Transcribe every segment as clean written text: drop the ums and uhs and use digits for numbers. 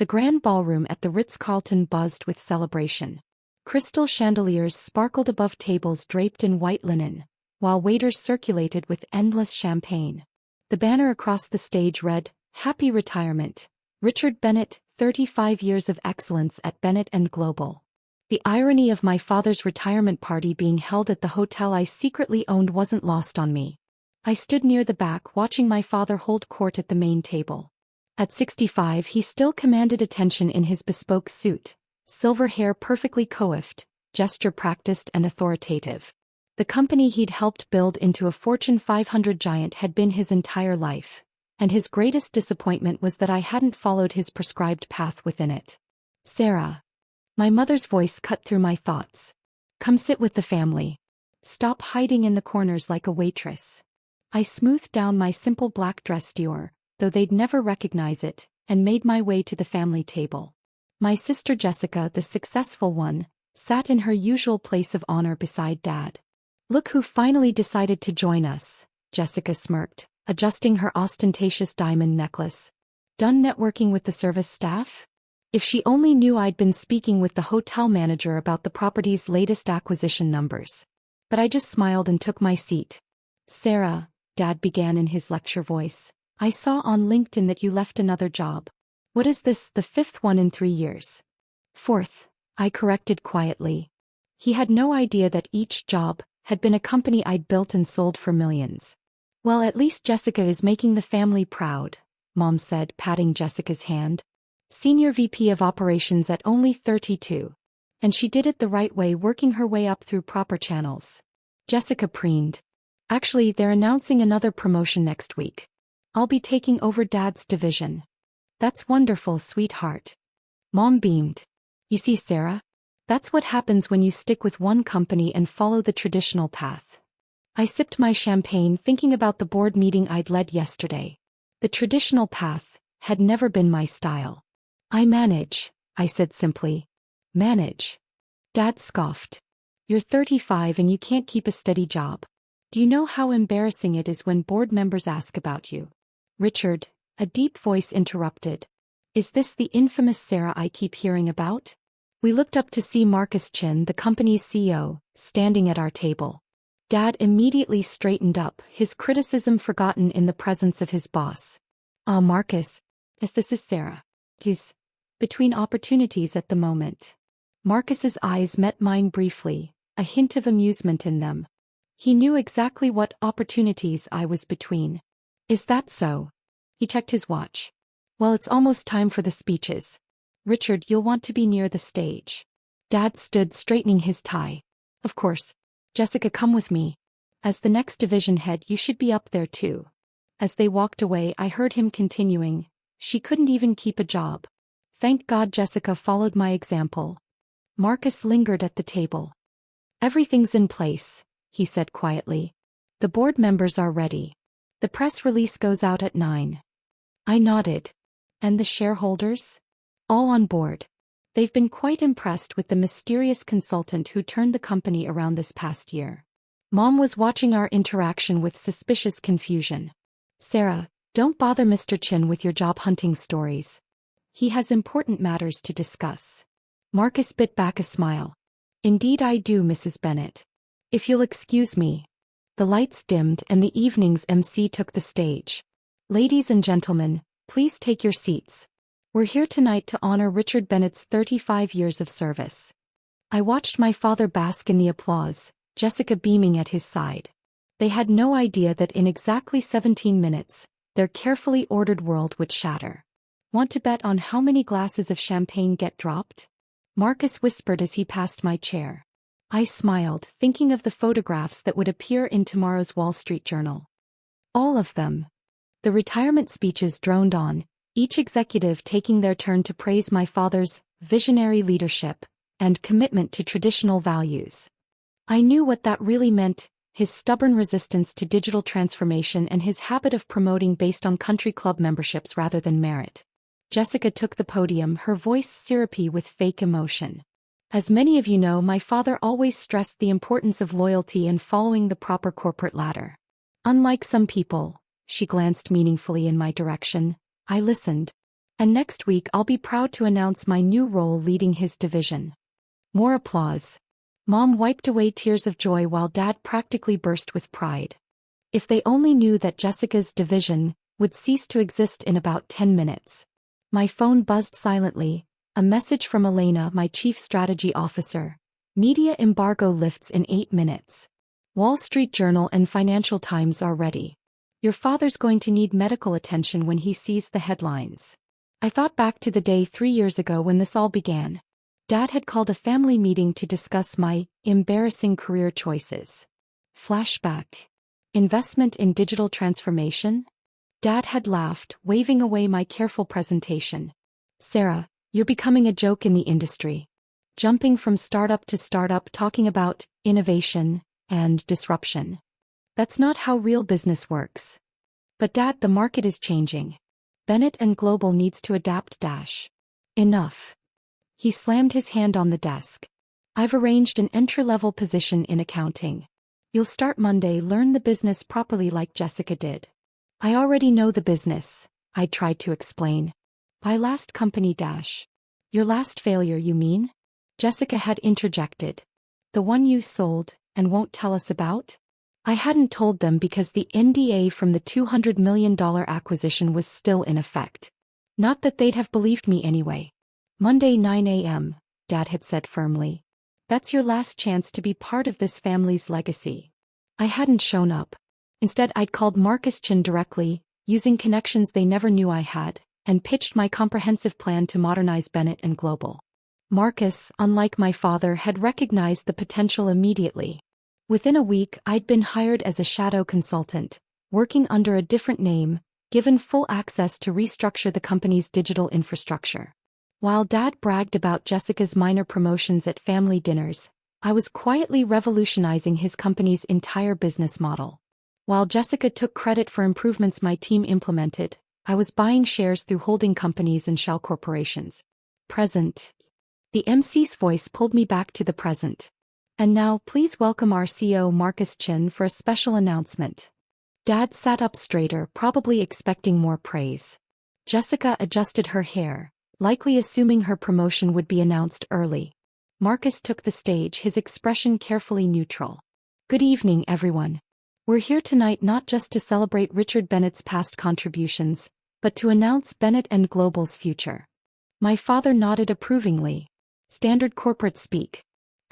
The Grand Ballroom at the Ritz-Carlton buzzed with celebration. Crystal chandeliers sparkled above tables draped in white linen, while waiters circulated with endless champagne. The banner across the stage read, "Happy Retirement, Richard Bennett, 35 years of excellence at Bennett Global." The irony of my father's retirement party being held at the hotel I secretly owned wasn't lost on me. I stood near the back watching my father hold court at the main table. At 65 he still commanded attention in his bespoke suit, silver hair perfectly coiffed, gesture practiced and authoritative. The company he'd helped build into a Fortune 500 giant had been his entire life, and his greatest disappointment was that I hadn't followed his prescribed path within it. "Sarah." My mother's voice cut through my thoughts. "Come sit with the family. Stop hiding in the corners like a waitress." I smoothed down my simple black dress Dior, though they'd never recognize it, and made my way to the family table. My sister Jessica, the successful one, sat in her usual place of honor beside Dad. "Look who finally decided to join us," Jessica smirked, adjusting her ostentatious diamond necklace. "Done networking with the service staff?" If she only knew I'd been speaking with the hotel manager about the property's latest acquisition numbers. But I just smiled and took my seat. "Sarah," Dad began in his lecture voice, "I saw on LinkedIn that you left another job. What is this, the fifth one in 3 years?" "Fourth," I corrected quietly. He had no idea that each job had been a company I'd built and sold for millions. "Well, at least Jessica is making the family proud," Mom said, patting Jessica's hand. "Senior VP of Operations at only 32. And she did it the right way, working her way up through proper channels." Jessica preened. "Actually, they're announcing another promotion next week. I'll be taking over Dad's division." "That's wonderful, sweetheart." Mom beamed. "You see, Sarah? That's what happens when you stick with one company and follow the traditional path." I sipped my champagne, thinking about the board meeting I'd led yesterday. The traditional path had never been my style. "I manage," I said simply. "Manage?" Dad scoffed. "You're 35 and you can't keep a steady job. Do you know how embarrassing it is when board members ask about you?" "Richard," a deep voice interrupted. "Is this the infamous Sarah I keep hearing about?" We looked up to see Marcus Chin, the company's CEO, standing at our table. Dad immediately straightened up, his criticism forgotten in the presence of his boss. "Ah, Marcus, this is Sarah. He's between opportunities at the moment." Marcus's eyes met mine briefly, a hint of amusement in them. He knew exactly what opportunities I was between. "Is that so?" He checked his watch. "Well, it's almost time for the speeches. Richard, you'll want to be near the stage." Dad stood straightening his tie. "Of course. Jessica, come with me. As the next division head, you should be up there too." As they walked away, I heard him continuing, "She couldn't even keep a job. Thank God Jessica followed my example." Marcus lingered at the table. "Everything's in place," he said quietly. "The board members are ready. The press release goes out at 9. I nodded. "And the shareholders?" "All on board. They've been quite impressed with the mysterious consultant who turned the company around this past year." Mom was watching our interaction with suspicious confusion. "Sarah, don't bother Mr. Chin with your job hunting stories. He has important matters to discuss." Marcus bit back a smile. "Indeed I do, Mrs. Bennett. If you'll excuse me." The lights dimmed and the evening's MC took the stage. "Ladies and gentlemen, please take your seats. We're here tonight to honor Richard Bennett's 35 years of service." I watched my father bask in the applause, Jessica beaming at his side. They had no idea that in exactly 17 minutes, their carefully ordered world would shatter. "Want to bet on how many glasses of champagne get dropped?" Marcus whispered as he passed my chair. I smiled, thinking of the photographs that would appear in tomorrow's Wall Street Journal. All of them. The retirement speeches droned on, each executive taking their turn to praise my father's visionary leadership and commitment to traditional values. I knew what that really meant: his stubborn resistance to digital transformation and his habit of promoting based on country club memberships rather than merit. Jessica took the podium, her voice syrupy with fake emotion. "As many of you know, my father always stressed the importance of loyalty and following the proper corporate ladder. Unlike some people," she glanced meaningfully in my direction, "I listened. And next week I'll be proud to announce my new role leading his division. More applause. Mom wiped away tears of joy while Dad practically burst with pride. If they only knew that Jessica's division would cease to exist in about 10 minutes. My phone buzzed silently, a message from Elena, my chief strategy officer. Media embargo lifts in 8 minutes. Wall Street Journal and Financial Times are ready. Your father's going to need medical attention when he sees the headlines. I thought back to the day 3 years ago when this all began. Dad had called a family meeting to discuss my embarrassing career choices. Flashback. Investment in digital transformation? Dad had laughed, waving away my careful presentation. Sarah, you're becoming a joke in the industry. Jumping from startup to startup talking about innovation and disruption. That's not how real business works. But Dad, the market is changing. Bennett Global needs to adapt. Enough. He slammed his hand on the desk. I've arranged an entry-level position in accounting. You'll start Monday, learn the business properly like Jessica did. I already know the business, I tried to explain. My last company. Your last failure, you mean? Jessica had interjected. The one you sold and won't tell us about? I hadn't told them because the NDA from the $200 million acquisition was still in effect. Not that they'd have believed me anyway. Monday 9 a.m., Dad had said firmly. That's your last chance to be part of this family's legacy. I hadn't shown up. Instead, I'd called Marcus Chin directly, using connections they never knew I had, and pitched my comprehensive plan to modernize Bennett Global. Marcus, unlike my father, had recognized the potential immediately. Within a week, I'd been hired as a shadow consultant, working under a different name, given full access to restructure the company's digital infrastructure. While Dad bragged about Jessica's minor promotions at family dinners, I was quietly revolutionizing his company's entire business model. While Jessica took credit for improvements my team implemented, I was buying shares through holding companies and shell corporations. Present. The MC's voice pulled me back to the present. And now, please welcome our CEO Marcus Chin for a special announcement. Dad sat up straighter, probably expecting more praise. Jessica adjusted her hair, likely assuming her promotion would be announced early. Marcus took the stage, his expression carefully neutral. Good evening, everyone. We're here tonight not just to celebrate Richard Bennett's past contributions, but to announce Bennett Global's future. My father nodded approvingly. Standard corporate speak.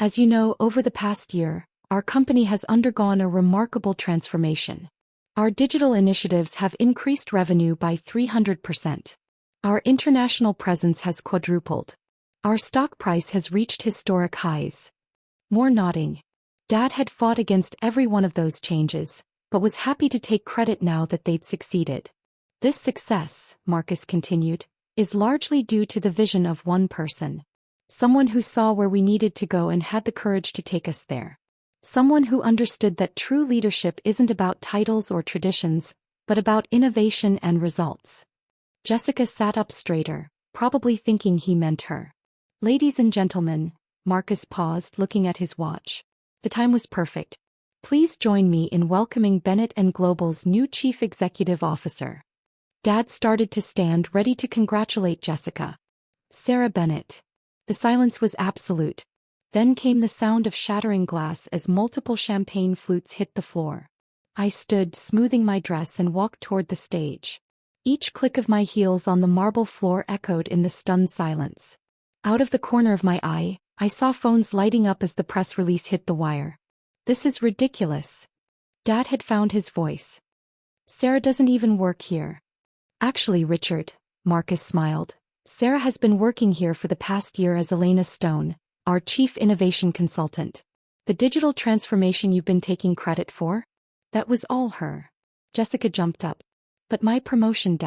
As you know, over the past year, our company has undergone a remarkable transformation. Our digital initiatives have increased revenue by 300%. Our international presence has quadrupled. Our stock price has reached historic highs. More nodding. Dad had fought against every one of those changes, but was happy to take credit now that they'd succeeded. This success, Marcus continued, is largely due to the vision of one person. Someone who saw where we needed to go and had the courage to take us there. Someone who understood that true leadership isn't about titles or traditions, but about innovation and results. Jessica sat up straighter, probably thinking he meant her. Ladies and gentlemen, Marcus paused, looking at his watch. The time was perfect. Please join me in welcoming Bennett Global's new Chief Executive Officer. Dad started to stand, ready to congratulate Jessica. Sarah Bennett. The silence was absolute. Then came the sound of shattering glass as multiple champagne flutes hit the floor. I stood, smoothing my dress, and walked toward the stage. Each click of my heels on the marble floor echoed in the stunned silence. Out of the corner of my eye, I saw phones lighting up as the press release hit the wire. This is ridiculous. Dad had found his voice. Sarah doesn't even work here. Actually, Richard, Marcus smiled. Sarah has been working here for the past year as Elena Stone, our chief innovation consultant. The digital transformation you've been taking credit for? That was all her. Jessica jumped up. But my promotion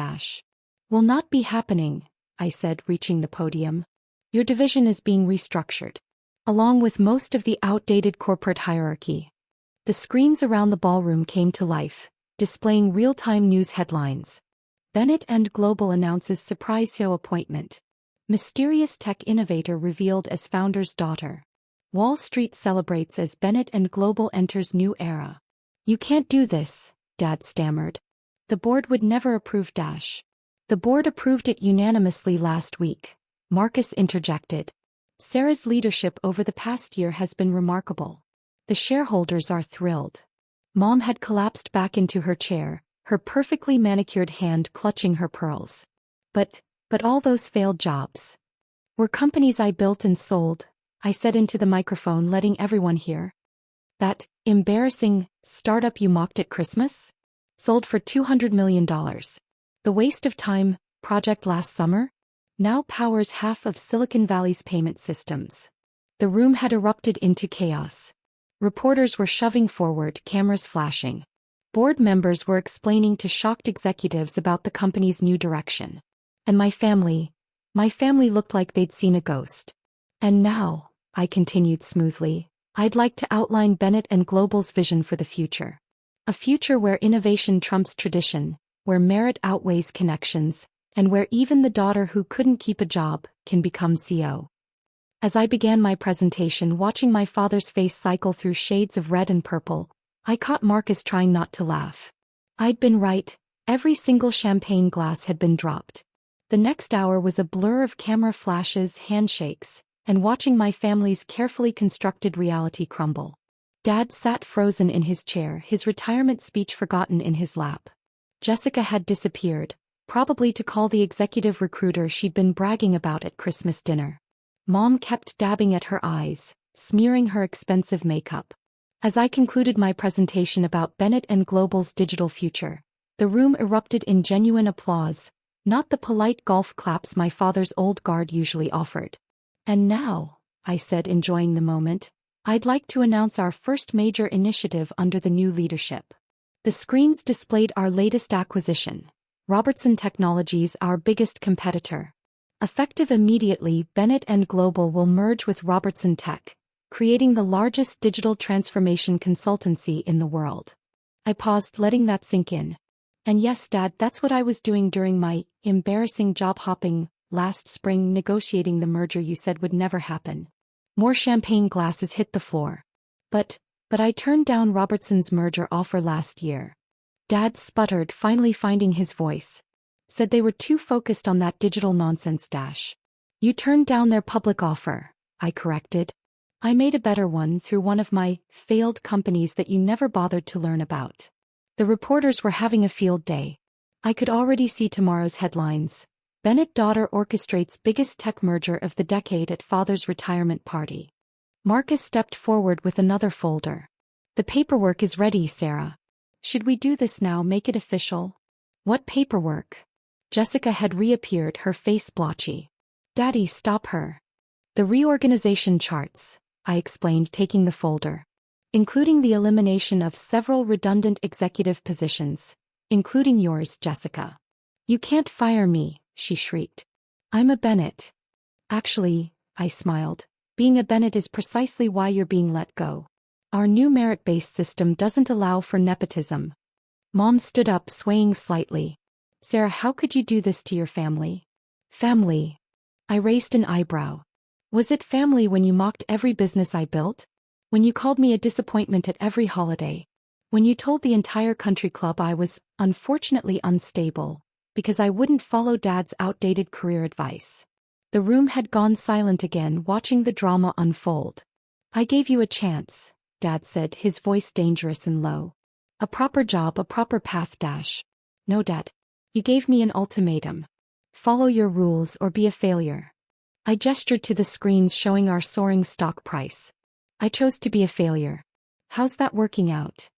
will not be happening, I said, reaching the podium. Your division is being restructured, along with most of the outdated corporate hierarchy. The screens around the ballroom came to life, displaying real-time news headlines. Bennett Global announces surprise CEO appointment. Mysterious tech innovator revealed as founder's daughter. Wall Street celebrates as Bennett Global enters new era. You can't do this, Dad stammered. The board would never approve. The board approved it unanimously last week, Marcus interjected. Sarah's leadership over the past year has been remarkable. The shareholders are thrilled. Mom had collapsed back into her chair, her perfectly manicured hand clutching her pearls. But all those failed jobs were companies I built and sold, I said into the microphone, letting everyone hear. That embarrassing startup you mocked at Christmas? Sold for $200 million. The waste of time project last summer? Now powers half of Silicon Valley's payment systems. The room had erupted into chaos. Reporters were shoving forward, cameras flashing. Board members were explaining to shocked executives about the company's new direction. And my family looked like they'd seen a ghost. And now, I continued smoothly, I'd like to outline Bennett and Global's vision for the future. A future where innovation trumps tradition, where merit outweighs connections, and where even the daughter who couldn't keep a job can become CEO. As I began my presentation, watching my father's face cycle through shades of red and purple, I caught Marcus trying not to laugh. I'd been right, every single champagne glass had been dropped. The next hour was a blur of camera flashes, handshakes, and watching my family's carefully constructed reality crumble. Dad sat frozen in his chair, his retirement speech forgotten in his lap. Jessica had disappeared, probably to call the executive recruiter she'd been bragging about at Christmas dinner. Mom kept dabbing at her eyes, smearing her expensive makeup. As I concluded my presentation about Bennett and Global's digital future, the room erupted in genuine applause, not the polite golf claps my father's old guard usually offered. And now, I said, enjoying the moment, I'd like to announce our first major initiative under the new leadership. The screens displayed our latest acquisition, Robertson Technologies, our biggest competitor. Effective immediately, Bennett and Global will merge with Robertson Tech, creating the largest digital transformation consultancy in the world. I paused, letting that sink in. And yes, Dad, that's what I was doing during my embarrassing job hopping last spring, negotiating the merger you said would never happen. More champagne glasses hit the floor. But I turned down Robertson's merger offer last year. Dad sputtered, finally finding his voice. Said they were too focused on that digital nonsense dash. You turned down their public offer, I corrected. I made a better one through one of my failed companies that you never bothered to learn about. The reporters were having a field day. I could already see tomorrow's headlines. Bennett daughter orchestrates biggest tech merger of the decade at father's retirement party. Marcus stepped forward with another folder. The paperwork is ready, Sarah. Should we do this now, make it official? What paperwork? Jessica had reappeared, her face blotchy. Daddy, stop her. The reorganization charts, I explained, taking the folder. Including the elimination of several redundant executive positions, including yours, Jessica. You can't fire me, she shrieked. I'm a Bennett. Actually, I smiled, being a Bennett is precisely why you're being let go. Our new merit-based system doesn't allow for nepotism. Mom stood up, swaying slightly. Sarah, how could you do this to your family? Family? I raised an eyebrow. Was it family when you mocked every business I built? When you called me a disappointment at every holiday? When you told the entire country club I was, unfortunately, unstable, because I wouldn't follow Dad's outdated career advice? The room had gone silent again, watching the drama unfold. I gave you a chance, Dad said, his voice dangerous and low. A proper job, a proper path dash. No, Dad. You gave me an ultimatum. Follow your rules or be a failure. I gestured to the screens showing our soaring stock price. I chose to be a failure. How's that working out?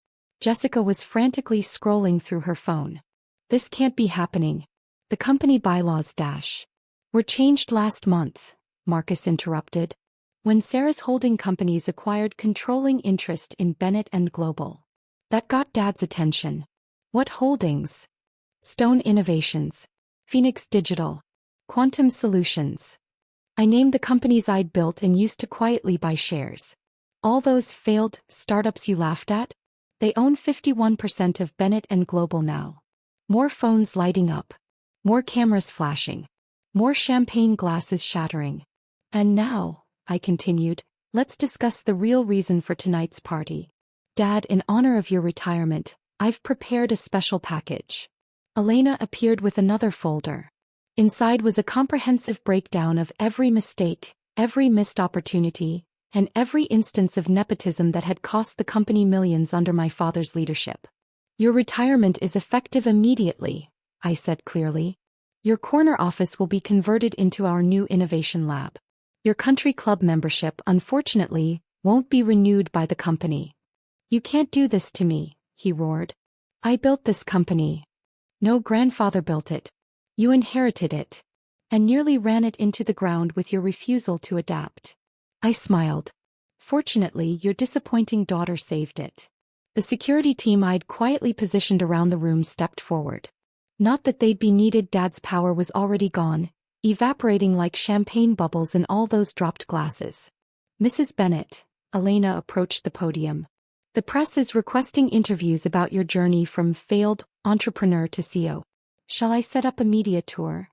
Jessica was frantically scrolling through her phone. This can't be happening. The company bylaws dash. Were changed last month, Marcus interrupted. When Sarah's holding companies acquired controlling interest in Bennett and Global. That got Dad's attention. What holdings? Stone Innovations. Phoenix Digital. Quantum Solutions. I named the companies I'd built and used to quietly buy shares. All those failed startups you laughed at? They own 51% of Bennett and Global now. More phones lighting up. More cameras flashing. More champagne glasses shattering. And now, I continued, let's discuss the real reason for tonight's party. Dad, in honor of your retirement, I've prepared a special package. Elena appeared with another folder. Inside was a comprehensive breakdown of every mistake, every missed opportunity, and every instance of nepotism that had cost the company millions under my father's leadership. Your retirement is effective immediately, I said clearly. Your corner office will be converted into our new innovation lab. Your country club membership, unfortunately, won't be renewed by the company. You can't do this to me, he roared. I built this company. No, grandfather built it. You inherited it. And nearly ran it into the ground with your refusal to adapt. I smiled. Fortunately, your disappointing daughter saved it. The security team I'd quietly positioned around the room stepped forward. Not that they'd be needed, Dad's power was already gone, evaporating like champagne bubbles in all those dropped glasses. Mrs. Bennett, Elena approached the podium. The press is requesting interviews about your journey from failed entrepreneur to CEO. Shall I set up a media tour?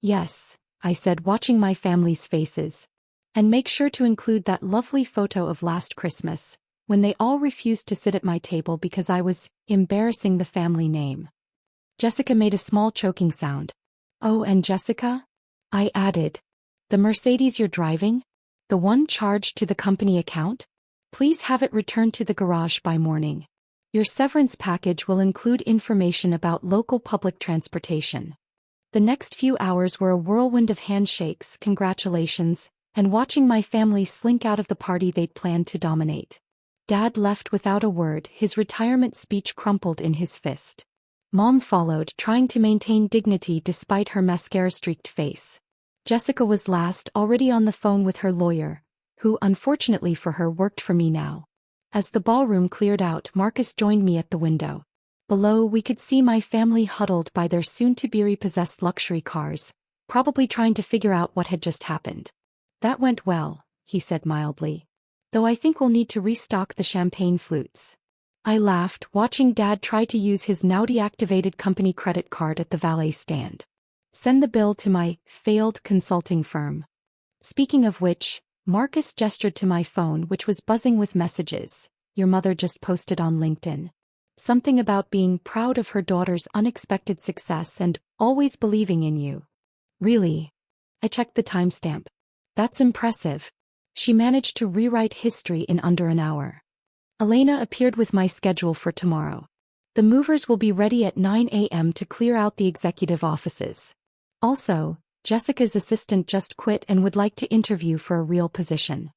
Yes, I said, watching my family's faces. And make sure to include that lovely photo of last Christmas, when they all refused to sit at my table because I was embarrassing the family name. Jessica made a small choking sound. Oh, and Jessica? I added. The Mercedes you're driving? The one charged to the company account? Please have it returned to the garage by morning. Your severance package will include information about local public transportation. The next few hours were a whirlwind of handshakes, congratulations, and watching my family slink out of the party they'd planned to dominate. Dad left without a word, his retirement speech crumpled in his fist. Mom followed, trying to maintain dignity despite her mascara-streaked face. Jessica was last, already on the phone with her lawyer, who, unfortunately for her, worked for me now. As the ballroom cleared out, Marcus joined me at the window. Below, we could see my family huddled by their soon-to-be repossessed luxury cars, probably trying to figure out what had just happened. That went well, he said mildly. Though I think we'll need to restock the champagne flutes. I laughed, watching Dad try to use his now deactivated company credit card at the valet stand. Send the bill to my failed consulting firm. Speaking of which, Marcus gestured to my phone, which was buzzing with messages. Your mother just posted on LinkedIn. Something about being proud of her daughter's unexpected success and always believing in you. Really? I checked the timestamp. That's impressive. She managed to rewrite history in under an hour. Elena appeared with my schedule for tomorrow. The movers will be ready at 9 a.m. to clear out the executive offices. Also, Jessica's assistant just quit and would like to interview for a real position.